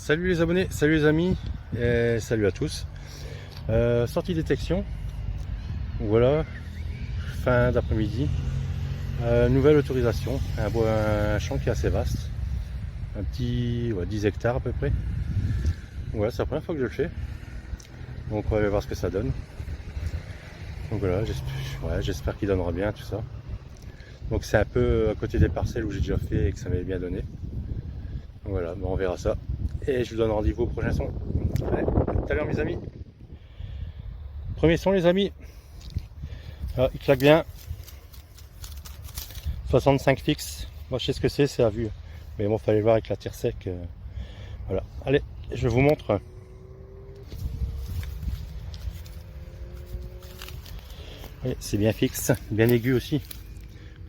Salut les abonnés, salut les amis, et salut à tous. Sortie détection, voilà, fin d'après-midi. Nouvelle autorisation, un champ qui est assez vaste, un petit 10 hectares à peu près. Voilà, c'est la première fois que je le fais, donc on va aller voir ce que ça donne. Donc voilà, j'espère qu'il donnera bien tout ça. Donc c'est un peu à côté des parcelles où j'ai déjà fait et que ça m'avait bien donné. Donc voilà, on verra ça. Et je vous donne rendez-vous au prochain son. Allez, à tout à l'heure mes amis. Premier son les amis. Ah, il claque bien. 65 fixe. Moi je sais ce que c'est à vue. Mais bon, fallait le voir avec la tire sec. Voilà. Allez, je vous montre. Oui, c'est bien fixe, bien aigu aussi.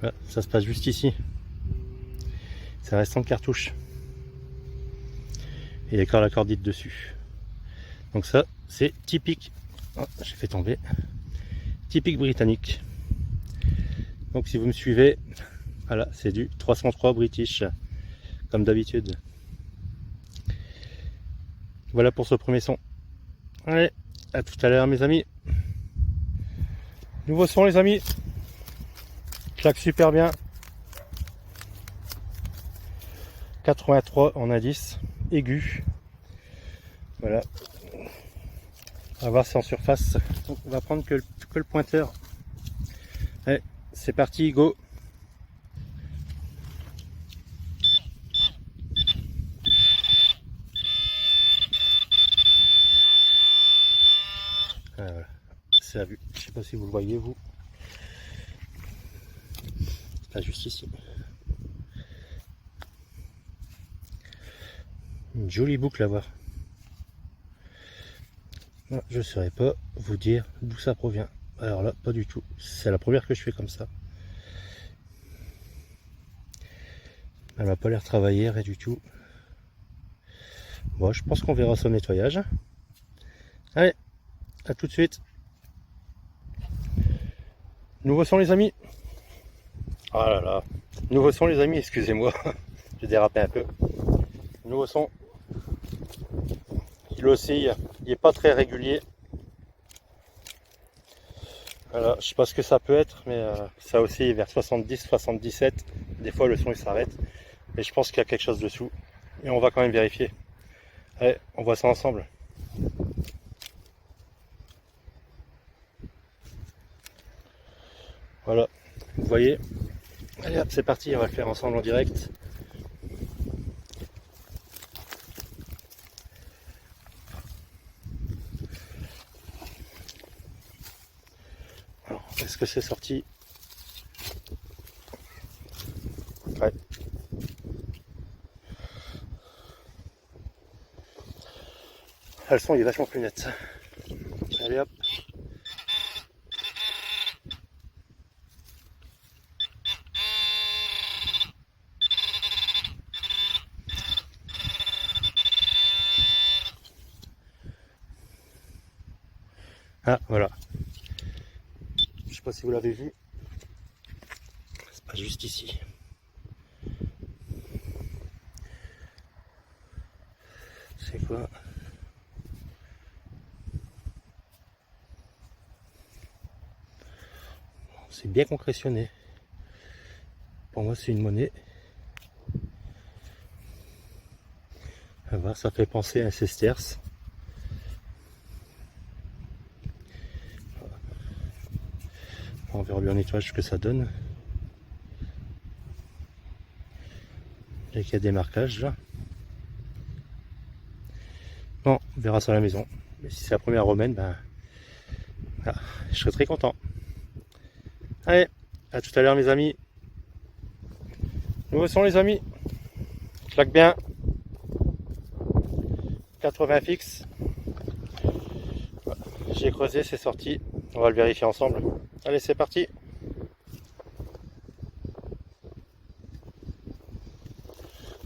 Voilà, ça se passe juste ici. Ça reste en cartouche. Et il y a encore la cordite dessus. Donc ça, c'est typique. Oh, j'ai fait tomber. Typique britannique. Donc si vous me suivez, voilà, c'est du 303 British, comme d'habitude. Voilà pour ce premier son. Allez, à tout à l'heure mes amis. Nouveau son les amis. Claque super bien. 83 en indice, aigu. Voilà. On va voir si c'est en surface. Donc on va prendre que le pointeur. Allez, c'est parti, go. Voilà. C'est à vue. Je sais pas si vous le voyez vous. Là juste ici. Une jolie boucle à voir. Je ne saurais pas vous dire d'où ça provient. Alors là, pas du tout. C'est la première que je fais comme ça. Elle m'a pas l'air travaillée, rien du tout. Bon, je pense qu'on verra son nettoyage. Allez, à tout de suite. Nouveau son les amis. Ah là là. Nouveau son les amis, excusez-moi. J'ai dérapé un peu. Nouveau son. Il oscille. Il n'est pas très régulier. Voilà, je sais pas ce que ça peut être, mais ça oscille vers 70, 77. Des fois le son il s'arrête. Et je pense qu'il y a quelque chose dessous. Et on va quand même vérifier. Allez, on voit ça ensemble. Voilà, vous voyez. Allez hop, c'est parti, on va le faire ensemble en direct. Alors, est-ce que c'est sorti? Ouais. Ah, le son il est vachement plus net. Allez hop. Ah voilà. Je sais pas si vous l'avez vu. C'est pas juste ici. C'est quoi? C'est bien concrétionné. Pour moi c'est une monnaie. À voir, ça fait penser à un sesterce. On verra bien en nettoyage ce que ça donne. Et qu'il y a des marquages là. Bon, on verra ça à la maison. Mais si c'est la première romaine, ben voilà, je serai très content. Allez, à tout à l'heure mes amis. Nouveau son les amis. Claque bien. 80 fixe. J'ai creusé, c'est sorti. On va le vérifier ensemble. Allez, c'est parti.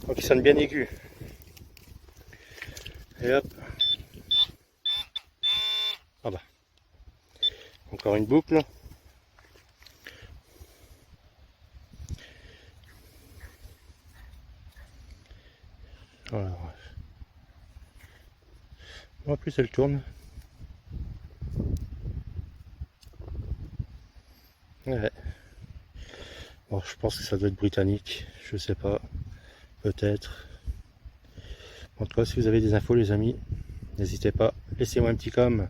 Donc il sonne bien aigu. Et hop. Ah bah. Encore une boucle. Voilà. En plus elle tourne. Ouais. Bon, je pense que ça doit être britannique, je sais pas, peut-être. En tout cas, si vous avez des infos les amis, n'hésitez pas, laissez-moi un petit com.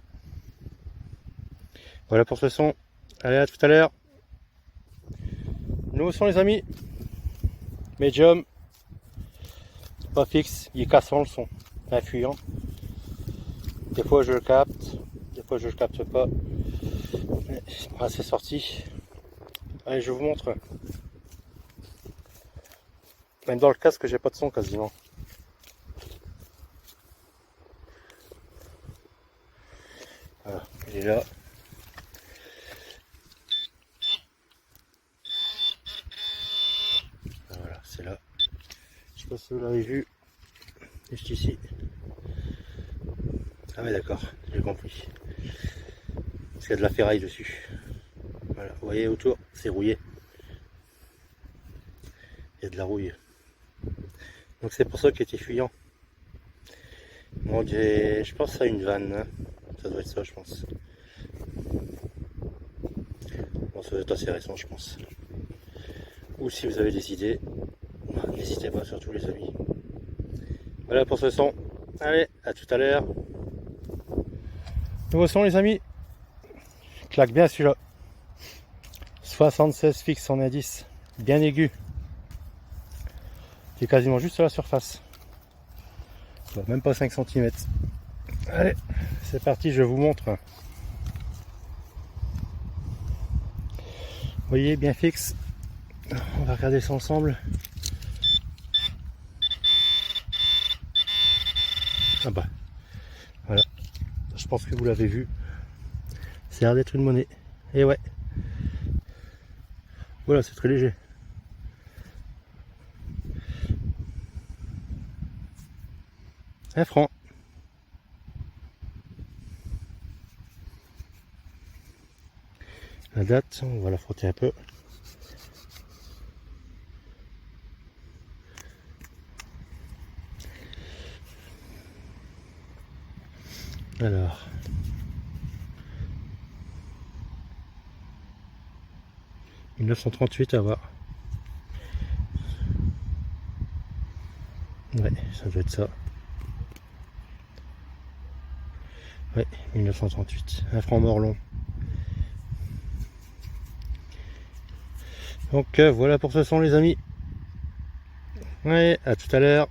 Voilà pour ce son, allez à tout à l'heure. Nouveau son les amis, médium, pas fixe, il est cassant le son, influent. Des fois je le capte, des fois je le capte pas. Ah, c'est sorti. Allez, je vous montre. Même dans le casque, j'ai pas de son quasiment. Voilà, il est là. Voilà, c'est là. Je sais pas si vous l'avez vu. Juste ici. Ah ouais, d'accord, j'ai compris. Parce qu'il y a de la ferraille dessus. Voilà, vous voyez autour, c'est rouillé. Il y a de la rouille. Donc c'est pour ça qu'il était fuyant. Bon, je pense à une vanne. Hein. Ça doit être ça, je pense. Bon, ça doit être assez récent, je pense. Ou si vous avez des idées, n'hésitez pas, surtout les amis. Voilà pour ce son. Allez, à tout à l'heure. Nouveau son les amis. Claque bien celui-là. 76 fixe en indice. Bien aigu. Qui est quasiment juste à la surface. Bon, même pas 5 cm. Allez, c'est parti, je vous montre. Vous voyez, bien fixe. On va regarder ça ensemble. Ah bah, voilà. Je pense que vous l'avez vu. C'est l'air d'être une monnaie. Et ouais. Voilà, c'est très léger. Un franc. La date, on va la frotter un peu. Alors. « 1938 à voir. Ouais, ça doit être ça. Ouais, 1938. Un franc morlon. Donc voilà pour ce son les amis. Ouais, à tout à l'heure.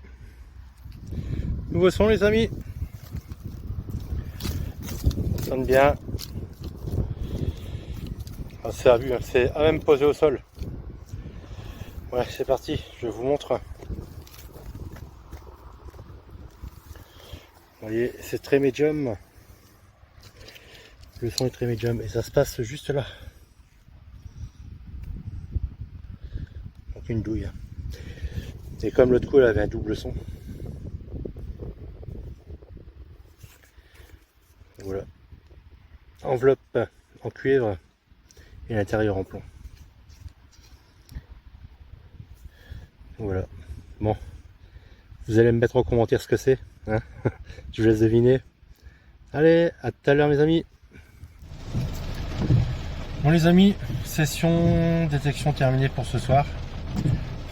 Nouveau son les amis. Ça sonne bien. Ah, c'est à vue, hein. C'est à même posé au sol. Ouais, c'est parti, je vous montre. Vous voyez, c'est très médium. Le son est très médium et ça se passe juste là. Donc une douille. Et comme l'autre coup, elle avait un double son. Voilà. Enveloppe en cuivre et l'intérieur en plomb. Voilà. Bon. Vous allez me mettre en commentaire ce que c'est. Hein. Je vous laisse deviner. Allez, à tout à l'heure mes amis. Bon les amis, session détection terminée pour ce soir.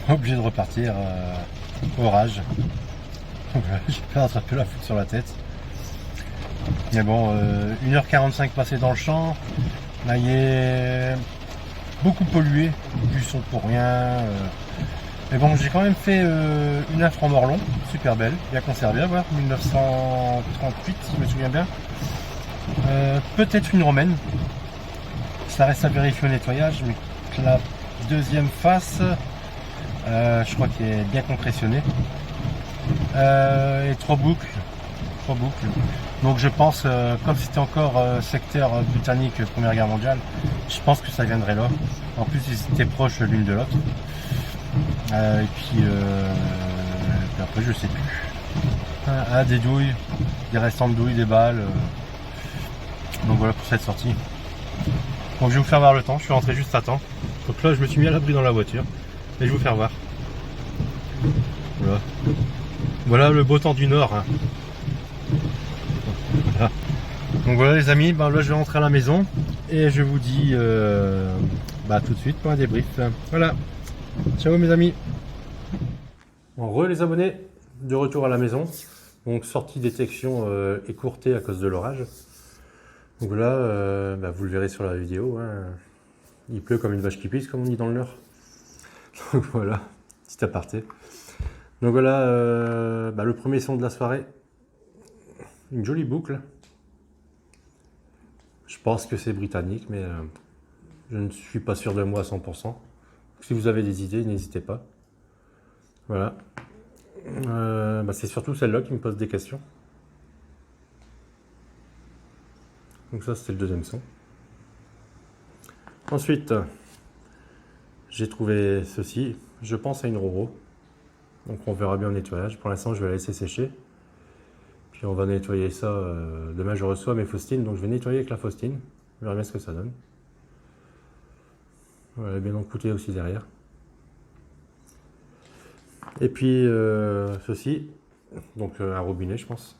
Obligé de repartir orage. J'ai pas attrapé la foudre sur la tête. Mais bon, 1h45 passée dans le champ. Là il est beaucoup pollué, du son pour rien. Mais bon, j'ai quand même fait une infra morlon, super belle, bien conservée à voir, 1938 si je me souviens bien. Peut-être une romaine. Ça reste à vérifier au nettoyage, mais la deuxième face, je crois qu'elle est bien compressionnée. Et trois boucles. Donc je pense, comme c'était encore secteur britannique Première Guerre mondiale, je pense que ça viendrait là. En plus ils étaient proches l'une de l'autre. Et puis après je sais plus. Des douilles, des restants de douilles, des balles. Donc voilà pour cette sortie. Donc je vais vous faire voir le temps, je suis rentré juste à temps. Donc là je me suis mis à l'abri dans la voiture. Et je vais vous faire voir. Voilà. Voilà le beau temps du nord. Hein. Donc voilà les amis, là je vais rentrer à la maison et je vous dis tout de suite pour un débrief. Voilà, ciao mes amis. Re les abonnés, de retour à la maison. Donc sortie détection écourtée à cause de l'orage. Donc là, vous le verrez sur la vidéo, hein. Il pleut comme une vache qui pisse, comme on dit dans le Nord. Donc voilà, petit aparté. Donc voilà, le premier son de la soirée. Une jolie boucle. Je pense que c'est britannique, mais je ne suis pas sûr de moi à 100%. Si vous avez des idées, n'hésitez pas. Voilà. C'est surtout celle-là qui me pose des questions. Donc ça, c'était le deuxième son. Ensuite, j'ai trouvé ceci. Je pense à une Roro. Donc on verra bien au nettoyage. Pour l'instant, je vais la laisser sécher. Puis on va nettoyer ça. Demain, je reçois mes faustines. Donc je vais nettoyer avec la faustine. On verra bien ce que ça donne. Voilà, bien encouté aussi derrière. Et puis ceci. Donc un robinet, je pense.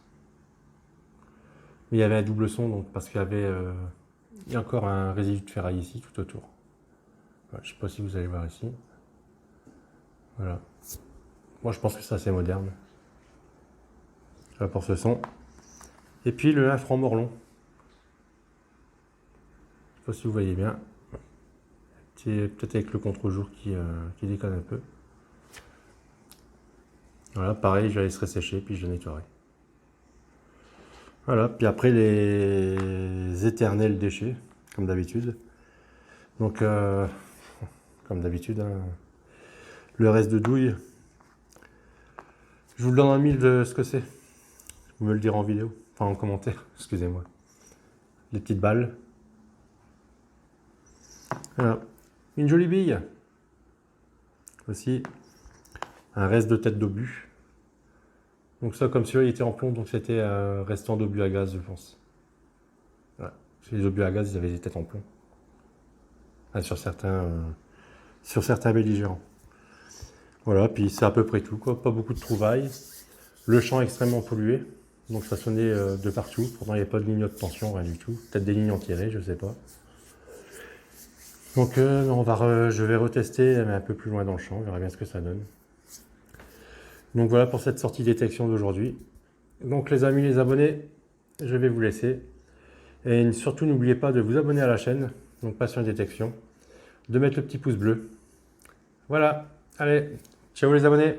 Mais il y avait un double son, donc parce qu'il y avait il y a encore un résidu de ferraille ici tout autour. Voilà, je ne sais pas si vous allez voir ici. Voilà. Moi je pense que c'est assez moderne. Voilà pour ce son. Et puis le 1 franc Morlon. Je ne sais pas si vous voyez bien. Peut-être avec le contre-jour qui déconne un peu. Voilà, pareil, je vais laisser sécher puis je le nettoierai. Voilà, puis après les éternels déchets, comme d'habitude. Donc, comme d'habitude, hein, le reste de douille, je vous le donne en mille de ce que c'est. Vous me le direz en vidéo, enfin en commentaire, excusez-moi. Les petites balles. Voilà, une jolie bille. Aussi, un reste de tête d'obus. Donc ça, comme celui-là, il était en plomb, donc c'était un restant d'obus à gaz, je pense. Voilà. Les obus à gaz, ils avaient des têtes en plomb. Ah, sur certains belligérants. Voilà, puis c'est à peu près tout, quoi. Pas beaucoup de trouvailles. Le champ extrêmement pollué, donc ça sonnait de partout. Pourtant, il n'y avait pas de ligne de tension, rien du tout. Peut-être des lignes en tirées, je sais pas. Donc je vais retester, mais un peu plus loin dans le champ, on verra bien ce que ça donne. Donc voilà pour cette sortie détection d'aujourd'hui. Donc les amis, les abonnés, je vais vous laisser. Et surtout n'oubliez pas de vous abonner à la chaîne, donc Passion Détection, de mettre le petit pouce bleu. Voilà, allez, ciao les abonnés.